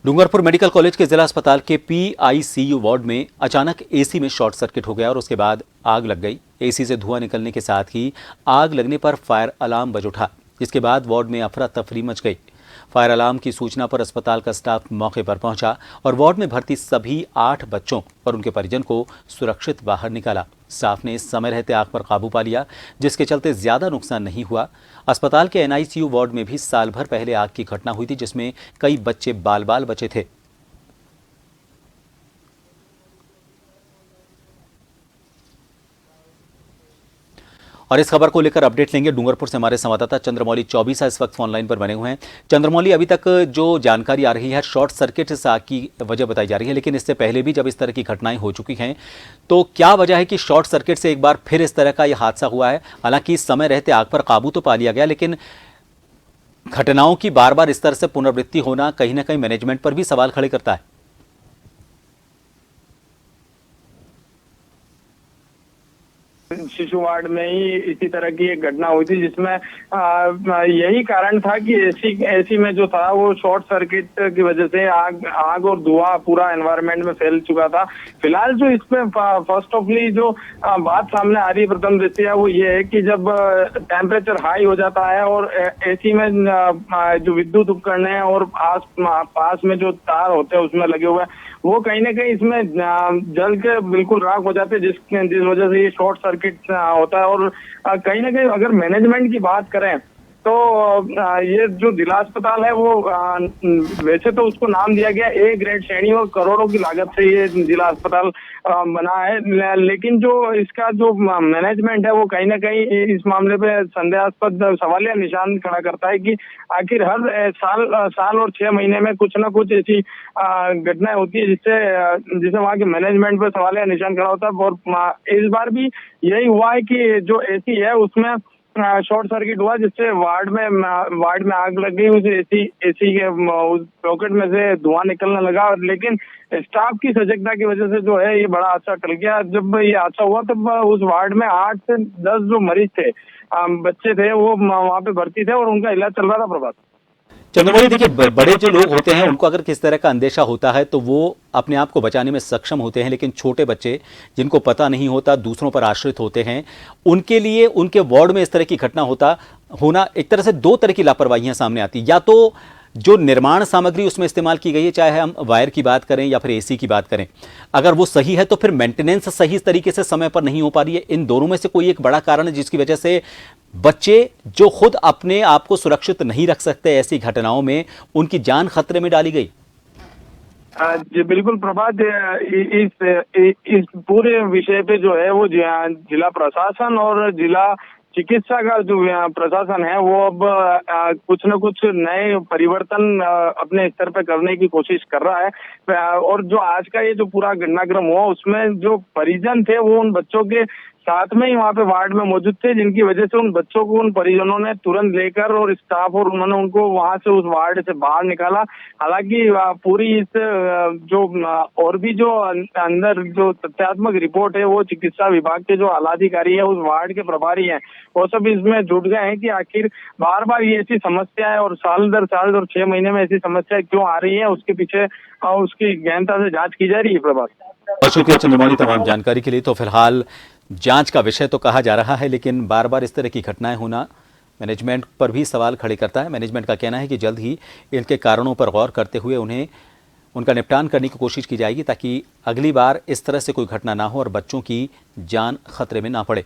Dungarpur medical college के जिला अस्पताल के पीआईसीयू वार्ड में अचानक एसी में शॉर्ट सर्किट हो गया और उसके बाद आग लग गई। एसी से धुआं निकलने के साथ ही आग लगने पर फायर अलार्म बज उठा, जिसके बाद वार्ड में अफरा तफरी मच गई। फायर अलार्म की सूचना पर अस्पताल का स्टाफ मौके पर पहुंचा और वार्ड में भर्ती सभी 8 बच्चों और उनके परिजन को सुरक्षित बाहर निकाला। स्टाफ ने समय रहते आग पर काबू पा लिया, जिसके चलते ज्यादा नुकसान नहीं हुआ। अस्पताल के एनआईसीयू वार्ड में भी साल भर पहले आग की घटना हुई थी, जिसमें कई बच्चे बाल बाल बचे थे। और इस खबर को लेकर अपडेट लेंगे। डूंगरपुर से हमारे संवाददाता चंद्रमौली चौबीसा इस वक्त ऑनलाइन पर बने हुए हैं। चंद्रमौली, अभी तक जो जानकारी आ रही है शॉर्ट सर्किट से आग की वजह बताई जा रही है, लेकिन इससे पहले भी जब इस तरह की घटनाएं हो चुकी हैं तो क्या वजह है कि शॉर्ट सर्किट से एक बार फिर इस तरह का यह हादसा हुआ है? हालांकि समय रहते आग पर काबू तो पा लिया गया, लेकिन घटनाओं की बार बार इस तरह से पुनरावृत्ति होना कहीं ना कहीं मैनेजमेंट पर भी सवाल खड़े करता है। शिशु वार्ड में ही इसी तरह की एक घटना हुई थी, जिसमें यही कारण था कि एसी में जो था वो शॉर्ट सर्किट की वजह से आग और धुआं पूरा एनवायरनमेंट में फैल चुका था। फिलहाल जो इसमें फर्स्ट ऑफली जो बात सामने आ रही है प्रथम दृष्टया वो ये है कि जब टेम्परेचर हाई हो जाता है और एसी में जो विद्युत उपकरण है और पास में जो तार होते हैं उसमें लगे हुए हैं वो कहीं ना कहीं इसमें जल के बिल्कुल राख हो जाते हैं, जिस वजह से ये शॉर्ट सर्किट होता है। और कहीं ना कहीं अगर मैनेजमेंट की बात करें तो ये जो जिला अस्पताल है वो वैसे तो उसको नाम दिया गया ए ग्रेड श्रेणी और करोड़ों की लागत से ये जिला अस्पताल बना है, लेकिन जो इसका जो मैनेजमेंट है वो कहीं ना कहीं इस मामले पे संदेहास्पद सवालिया निशान खड़ा करता है कि आखिर हर साल और 6 महीने में कुछ ना कुछ ऐसी घटनाएं होती है जिससे वहाँ के मैनेजमेंट पे सवालिया निशान खड़ा होता है। और इस बार भी यही हुआ है कि जो एसी है उसमें शॉर्ट सर्किट हुआ, जिससे वार्ड में आग लग गई। उस एसी के उस पॉकेट में से धुआं निकलने लगा, लेकिन स्टाफ की सजगता की वजह से जो है ये बड़ा हादसा टल गया। जब ये हादसा हुआ तब उस वार्ड में 8 से 10 जो मरीज थे, बच्चे थे, वो वहाँ पे भर्ती थे और उनका इलाज चल रहा था। प्रभात चंद्रमौली, देखिए, बड़े जो लोग होते हैं उनको अगर किस तरह का अंदेशा होता है तो वो अपने आप को बचाने में सक्षम होते हैं, लेकिन छोटे बच्चे जिनको पता नहीं होता, दूसरों पर आश्रित होते हैं, उनके लिए उनके वार्ड में इस तरह की घटना होना एक तरह से 2 तरह की लापरवाहियां सामने आती है। या तो जो निर्माण सामग्री उसमें इस्तेमाल की गई है, चाहे हम वायर की बात करें या फिर एसी की बात करें, अगर वो सही है तो फिर मेंटेनेंस सही तरीके से समय पर नहीं हो पा रही है। इन दोनों में से कोई एक बड़ा कारण है जिसकी वजह से बच्चे जो खुद अपने आप को सुरक्षित नहीं रख सकते, ऐसी घटनाओं में उनकी जान खतरे में डाली गई। जी बिल्कुल प्रभात, इस पूरे विषय पे जो है वो जिला प्रशासन और जिला चिकित्सा का जो प्रशासन है वो अब कुछ न कुछ नए परिवर्तन अपने स्तर पे करने की कोशिश कर रहा है। और जो आज का ये जो पूरा घटनाक्रम हुआ उसमें जो परिजन थे वो उन बच्चों के साथ में ही वहाँ पे वार्ड में मौजूद थे, जिनकी वजह से उन बच्चों को उन परिजनों ने तुरंत लेकर और स्टाफ और उन्होंने उनको वहाँ से उस वार्ड से बाहर निकाला। हालांकि पूरी इस जो और भी जो अंदर जो तथ्यात्मक रिपोर्ट है वो चिकित्सा विभाग के जो आलाधिकारी है, उस वार्ड के प्रभारी हैं, वो सब इसमें जुट गए हैं कि आखिर बार बार ये ऐसी समस्या है और साल दर साल और 6 महीने में ऐसी समस्या क्यों आ रही है, उसके पीछे उसकी गहनता से जाँच की जा रही है। प्रभात, बहुत शुक्रिया चंद्रमौली तमाम जानकारी के लिए। तो फिलहाल जांच का विषय तो कहा जा रहा है, लेकिन बार बार इस तरह की घटनाएं होना मैनेजमेंट पर भी सवाल खड़े करता है। मैनेजमेंट का कहना है कि जल्द ही इनके कारणों पर गौर करते हुए उनका निपटान करने की कोशिश की जाएगी, ताकि अगली बार इस तरह से कोई घटना ना हो और बच्चों की जान खतरे में ना पड़े।